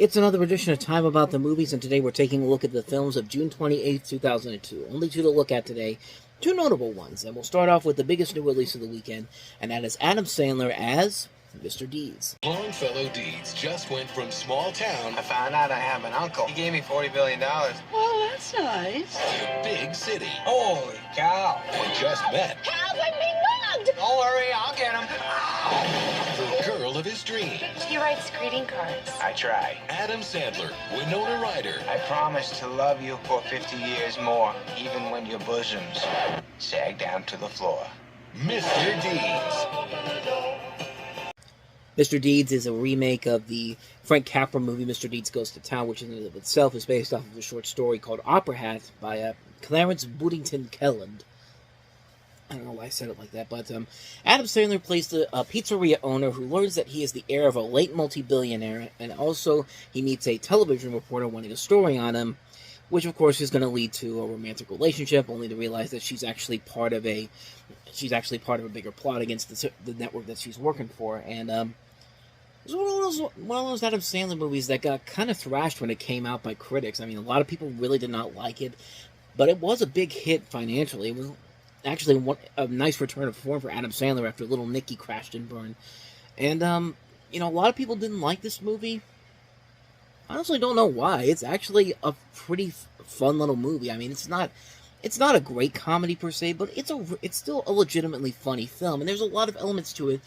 It's another edition of Time About the Movies, and today we're taking a look at the films of June 28th, 2002. Only two to look at today, two notable ones, and we'll start off with the biggest new release of the weekend, and that is Adam Sandler as Mr. Deeds. Longfellow Deeds just went from small town I found out I have an uncle. He gave me $40 billion. Oh, that's nice. to big city. Holy cow. And just met Help, I'm being mugged! Don't worry, I'll get him. the girl of his dreams. He writes greeting cards. I try. Adam Sandler, Winona Ryder, I promise to love you for 50 years more, even when your bosoms sag down to the floor. Mr. Deeds. Mr. Deeds is a remake of the Frank Capra movie Mr. Deeds Goes to Town, which in and of itself is based off of a short story called Opera Hat by Clarence Boodington Kelland. I don't know why I said it like that, but Adam Sandler plays the pizzeria owner who learns that he is the heir of a late multi-billionaire, and also he meets a television reporter wanting a story on him, which of course is going to lead to a romantic relationship, only to realize that she's actually part of a bigger plot against the network that she's working for. And it was one of those Adam Sandler movies that got kind of thrashed when it came out by critics. I mean, a lot of people really did not like it, but it was a big hit financially. It was actually a nice return of form for Adam Sandler after Little Nicky crashed and burned. And, a lot of people didn't like this movie. I honestly don't know why. It's actually a pretty fun little movie. I mean, it's not a great comedy per se, but it's still a legitimately funny film, and there's a lot of elements to it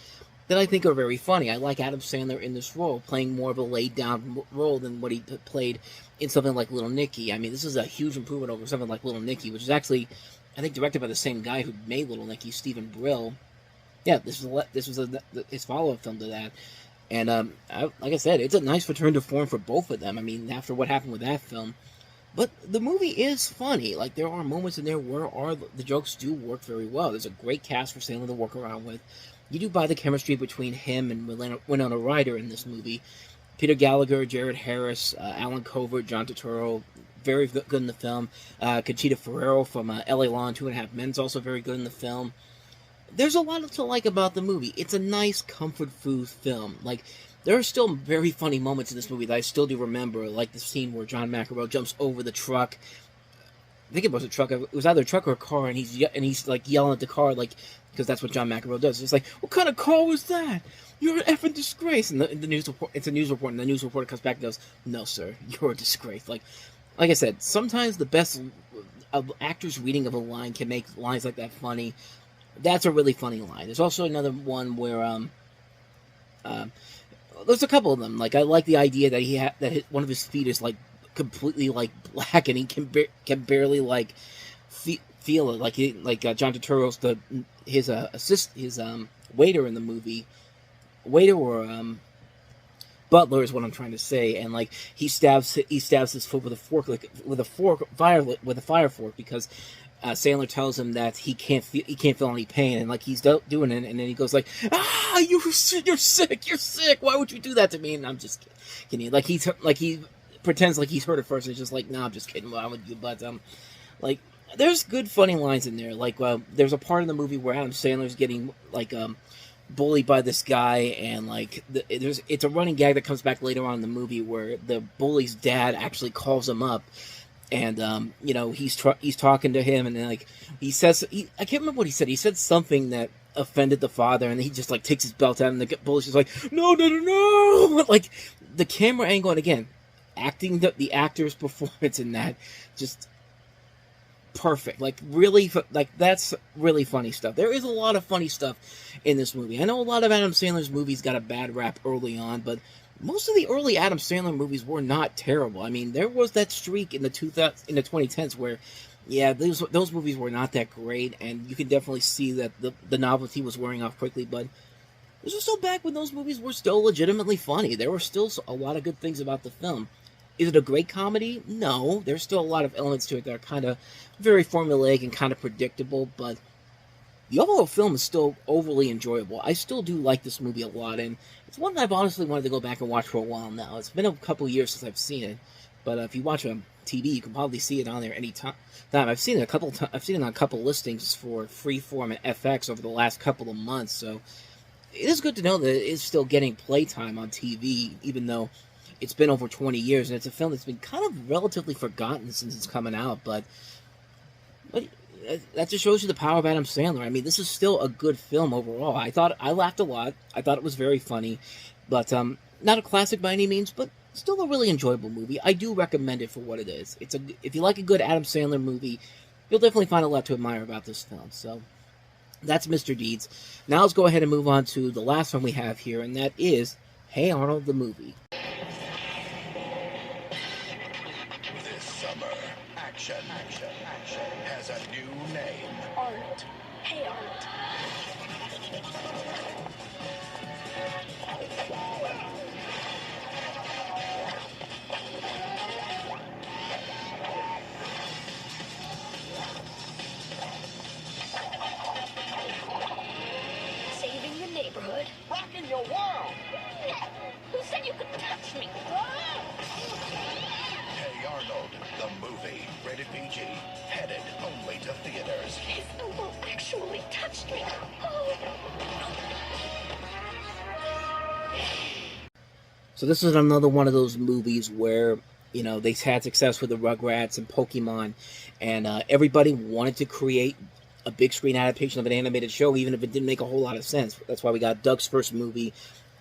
that I think are very funny. I like Adam Sandler in this role, playing more of a laid-down role than what he played in something like Little Nicky. I mean, this is a huge improvement over something like Little Nicky, which is actually, I think, directed by the same guy who made Little Nicky, Stephen Brill. Yeah, this was his follow-up film to that. And, like I said, it's a nice return to form for both of them. I mean, after what happened with that film. But the movie is funny. Like, there are moments in there where the jokes do work very well. There's a great cast for Sandler to work around with. You do buy the chemistry between him and Winona Ryder in this movie. Peter Gallagher, Jared Harris, Alan Covert, John Turturro, very good in the film. Conchita Ferrero from L.A. Law and Two and a Half Men is also very good in the film. There's a lot to like about the movie. It's a nice comfort food film. Like, there are still very funny moments in this movie that I still do remember, like the scene where John McEnroe jumps over the truck. I think it was a truck. It was either a truck or a car, and he's like yelling at the car, like, because that's what John McEnroe does. It's like, what kind of car was that? You're an effing disgrace. And the news report, it's a news report, and the news reporter comes back and goes, no, sir, you're a disgrace. Like I said, sometimes the best actor's reading of a line can make lines like that funny. That's a really funny line. There's also another one where there's a couple of them. Like, I like the idea that one of his feet is like completely like black, and he can barely like feel it. Like John Turturro's his waiter in the movie, butler is what I'm trying to say, and like he stabs his foot with a fork, like with a fire fork, because Sandler tells him that he can't feel any pain, and like he's doing it, and then he goes like, you're sick. Why would you do that to me? And I'm just kidding. Like he pretends like he's hurt at first, and he's just like, no, I'm just kidding. Why would you? But like there's good funny lines in there. Like there's a part in the movie where Adam Sandler's getting like bullied by this guy, and like it's a running gag that comes back later on in the movie where the bully's dad actually calls him up. And he's talking to him, and then like he says, I can't remember what he said. He said something that offended the father, and he just like takes his belt out, and the bully's just like, no. Like the camera angle, and again, acting the actor's performance in that, just perfect. Like really, like that's really funny stuff. There is a lot of funny stuff in this movie. I know a lot of Adam Sandler's movies got a bad rap early on, but most of the early Adam Sandler movies were not terrible. I mean, there was that streak in the 2010s where, yeah, those movies were not that great, and you can definitely see that the novelty was wearing off quickly, but this was still back when those movies were still legitimately funny. There were still a lot of good things about the film. Is it a great comedy? No. There's still a lot of elements to it that are kind of very formulaic and kind of predictable, but the overall film is still overly enjoyable. I still do like this movie a lot, and it's one that I've honestly wanted to go back and watch for a while now. It's been a couple years since I've seen it, but if you watch on TV, you can probably see it on there any time. I've seen it I've seen it on a couple listings for Freeform and FX over the last couple of months, so it is good to know that it is still getting playtime on TV, even though it's been over 20 years, and it's a film that's been kind of relatively forgotten since it's coming out, but that just shows you the power of Adam Sandler. I mean, this is still a good film overall. I laughed a lot. I thought it was very funny, but not a classic by any means, but still a really enjoyable movie. I do recommend it for what it is. If you like a good Adam Sandler movie, you'll definitely find a lot to admire about this film. So that's Mr. Deeds. Now let's go ahead and move on to the last one we have here, and that is Hey Arnold, the movie. This summer, action has a new name. Arnold. Hey, Arnold. Saving the neighborhood. Rocking your world! Who said you could touch me? Hey Arnold, the movie, rated PG, headed only to theaters. His elbow actually touched me. Oh. So this is another one of those movies where, you know, they had success with the Rugrats and Pokemon, and everybody wanted to create a big screen adaptation of an animated show, even if it didn't make a whole lot of sense. That's why we got Doug's first movie,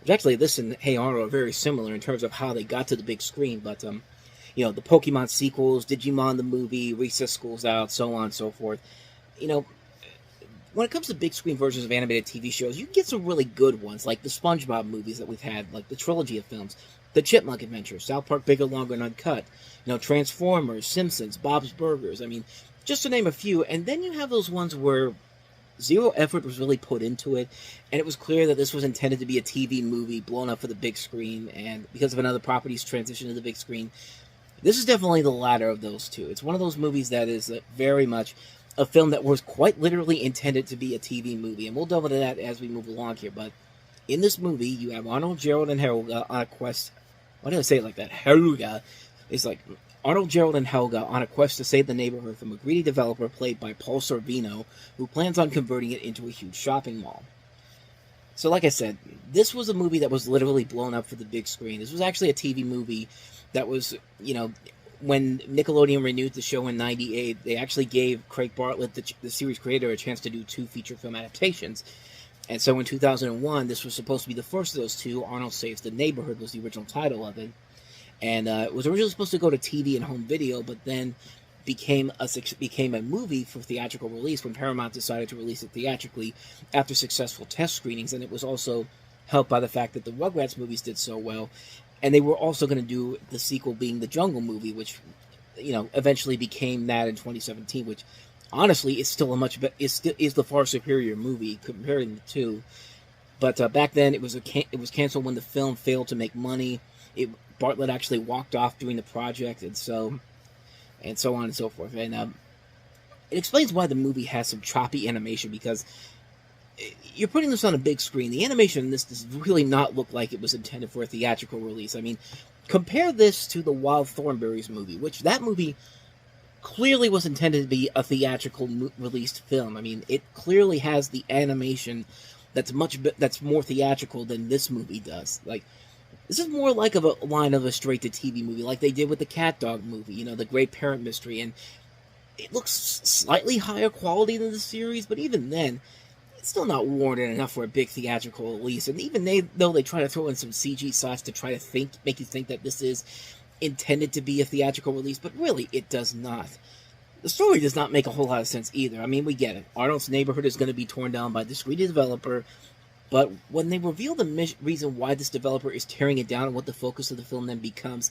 which actually this and Hey Arnold are very similar in terms of how they got to the big screen, but you know, the Pokemon sequels, Digimon the movie, Recess School's Out, so on and so forth. You know, when it comes to big screen versions of animated TV shows, you can get some really good ones, like the SpongeBob movies that we've had, like the trilogy of films, the Chipmunk Adventures, South Park Bigger, Longer, and Uncut, you know, Transformers, Simpsons, Bob's Burgers, I mean, just to name a few. And then you have those ones where zero effort was really put into it, and it was clear that this was intended to be a TV movie blown up for the big screen, and because of another property's transition to the big screen. This is definitely the latter of those two. It's one of those movies that is very much a film that was quite literally intended to be a TV movie, and we'll delve into that as we move along here. But in this movie, you have Arnold, Gerald, and Helga on a quest. Why did I say it like that? Helga. It's like Arnold, Gerald, and Helga on a quest to save the neighborhood from a greedy developer played by Paul Sorvino, who plans on converting it into a huge shopping mall. So like I said, this was a movie that was literally blown up for the big screen. This was actually a TV movie that was, you know, when Nickelodeon renewed the show in '98, they actually gave Craig Bartlett, the series creator, a chance to do 2 feature film adaptations. And so in 2001, this was supposed to be the first of those 2. Arnold Saves the Neighborhood was the original title of it. And it was originally supposed to go to TV and home video, but then became a movie for theatrical release when Paramount decided to release it theatrically after successful test screenings. And it was also helped by the fact that the Rugrats movies did so well. And they were also going to do the sequel being the Jungle movie, which, you know, eventually became that in 2017, which honestly is still is the far superior movie comparing the two. But back then it was canceled when the film failed to make money. Bartlett actually walked off during the project, and so on and so forth. And it explains why the movie has some choppy animation, because you're putting this on a big screen. The animation in this does really not look like it was intended for a theatrical release. I mean, compare this to the Wild Thornberrys movie, which that movie clearly was intended to be a theatrical released film. I mean, it clearly has the animation that's more theatrical than this movie does. Like, this is more like a line of a straight-to-TV movie, like they did with the Cat Dog movie, you know, The Great Parent Mystery, and it looks slightly higher quality than the series, but even then, it's still not warranted enough for a big theatrical release. And even though they try to throw in some CG sauce to try to make you think that this is intended to be a theatrical release, but really, it does not. The story does not make a whole lot of sense either. I mean, we get it. Arnold's neighborhood is going to be torn down by this greedy developer, but when they reveal the reason why this developer is tearing it down and what the focus of the film then becomes,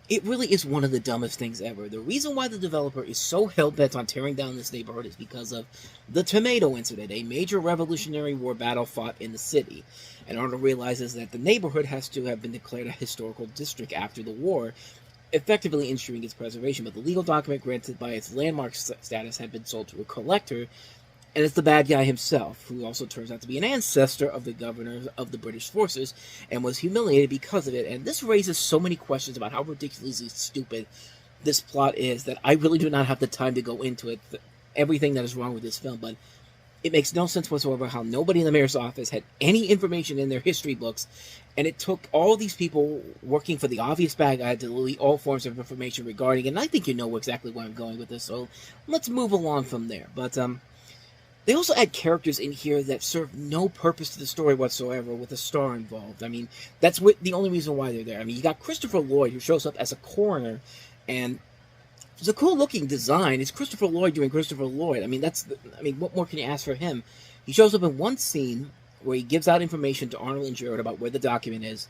it really is one of the dumbest things ever. The reason why the developer is so hell-bent on tearing down this neighborhood is because of the Tomato Incident, a major Revolutionary War battle fought in the city. And Arnold realizes that the neighborhood has to have been declared a historical district after the war, effectively ensuring its preservation. But the legal document granted by its landmark status had been sold to a collector, and it's the bad guy himself, who also turns out to be an ancestor of the governor of the British forces, and was humiliated because of it. And this raises so many questions about how ridiculously stupid this plot is that I really do not have the time to go into it, everything that is wrong with this film. But It makes no sense whatsoever how nobody in the mayor's office had any information in their history books, and it took all these people working for the obvious bad guy to delete all forms of information regarding it. And I think you know exactly where I'm going with this, so let's move along from there. But they also add characters in here that serve no purpose to the story whatsoever with a star involved. I mean, that's the only reason why they're there. I mean, you got Christopher Lloyd, who shows up as a coroner, and it's a cool-looking design. It's Christopher Lloyd doing Christopher Lloyd. I mean, what more can you ask for him? He shows up in one scene where he gives out information to Arnold and Jared about where the document is.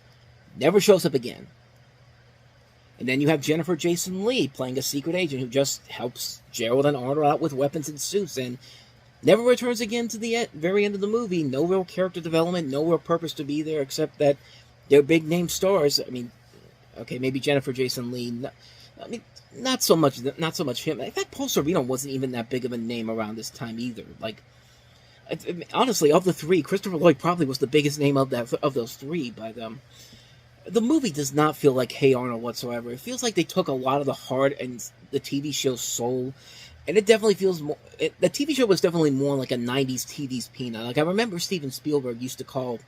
Never shows up again. And then you have Jennifer Jason Leigh playing a secret agent who just helps Gerald and Arnold out with weapons and suits, and never returns again to the very end of the movie. No real character development, no real purpose to be there, except that they're big-name stars. I mean, okay, maybe Jennifer Jason Leigh. Not so much him. In fact, Paul Sorvino wasn't even that big of a name around this time either. Like, honestly, of the three, Christopher Lloyd probably was the biggest name of those three. But the movie does not feel like Hey Arnold whatsoever. It feels like they took a lot of the heart and the TV show's soul, and it definitely feels more. The TV show was definitely more like a '90s TV's Peanut. Like, I remember Steven Spielberg used to call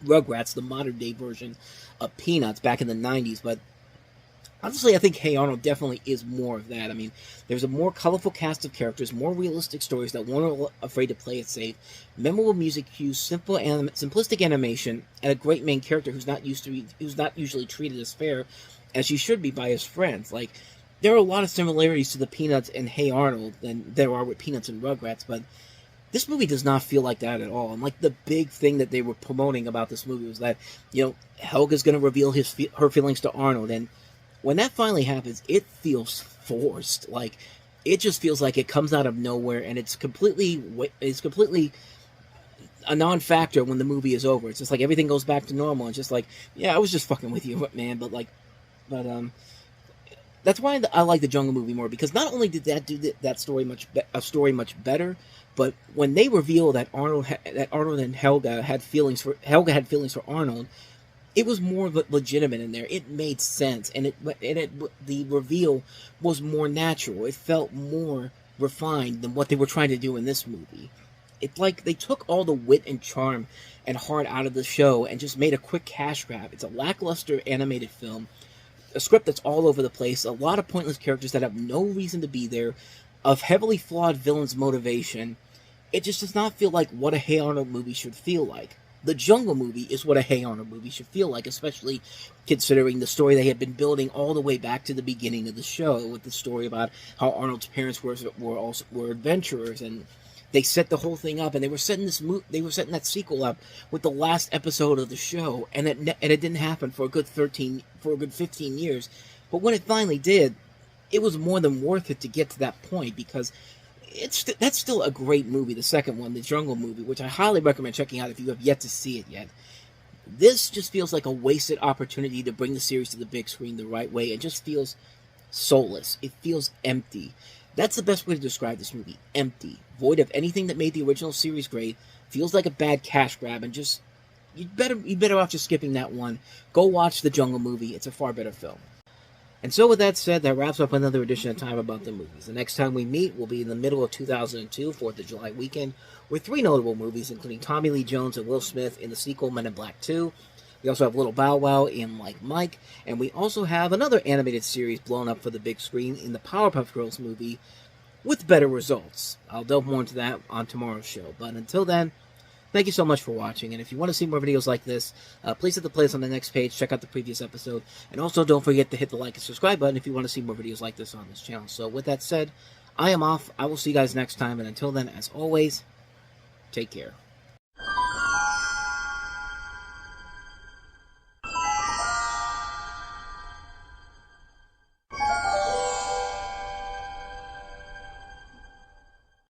Rugrats the modern day version of Peanuts back in the '90s, but honestly, I think Hey Arnold definitely is more of that. I mean, there's a more colorful cast of characters, more realistic stories that weren't afraid to play it safe, memorable music cues, simplistic animation, and a great main character who's not usually treated as fair as she should be by his friends. Like, there are a lot of similarities to the Peanuts and Hey Arnold than there are with Peanuts and Rugrats, but this movie does not feel like that at all. And like, the big thing that they were promoting about this movie was that, you know, Helga's going to reveal her feelings to Arnold, and when that finally happens, it feels forced. Like, it just feels like it comes out of nowhere, and it's completely a non-factor when the movie is over. It's just like everything goes back to normal. It's just like, yeah, I was just fucking with you, man. But that's why I like the Jungle movie more, because not only did that do that story much better, but when they reveal that Arnold and Helga had feelings for Arnold, it was more legitimate in there. It made sense, and the reveal was more natural. It felt more refined than what they were trying to do in this movie. It's like they took all the wit and charm and heart out of the show and just made a quick cash grab. It's a lackluster animated film, a script that's all over the place, a lot of pointless characters that have no reason to be there, a heavily flawed villain's motivation. It just does not feel like what a Hey Arnold movie should feel like. The Jungle movie is what a Hey Arnold movie should feel like, especially considering the story they had been building all the way back to the beginning of the show, with the story about how Arnold's parents were adventurers, and they set the whole thing up, and they were setting that sequel up with the last episode of the show, and it didn't happen for a good 15 years. But when it finally did, it was more than worth it to get to that point, because that's still a great movie, the second one, the Jungle movie, which I highly recommend checking out if you have yet to see it yet. This just feels like a wasted opportunity to bring the series to the big screen the right way. It just feels soulless. It feels empty. That's the best way to describe this movie. Empty. Void of anything that made the original series great. Feels like a bad cash grab, and just you'd better off just skipping that one. Go watch the Jungle movie. It's a far better film. And so with that said, that wraps up another edition of Time About the Movies. The next time we meet will be in the middle of 2002, 4th of July weekend, with 3 notable movies, including Tommy Lee Jones and Will Smith in the sequel Men in Black 2. We also have Little Bow Wow in Like Mike, and we also have another animated series blown up for the big screen in the Powerpuff Girls movie, with better results. I'll delve more into that on tomorrow's show. But until then, thank you so much for watching, and if you want to see more videos like this, please hit the playlist on the next page, check out the previous episode, and also don't forget to hit the like and subscribe button if you want to see more videos like this on this channel. So with that said, I am off. I will see you guys next time, and until then, as always, take care.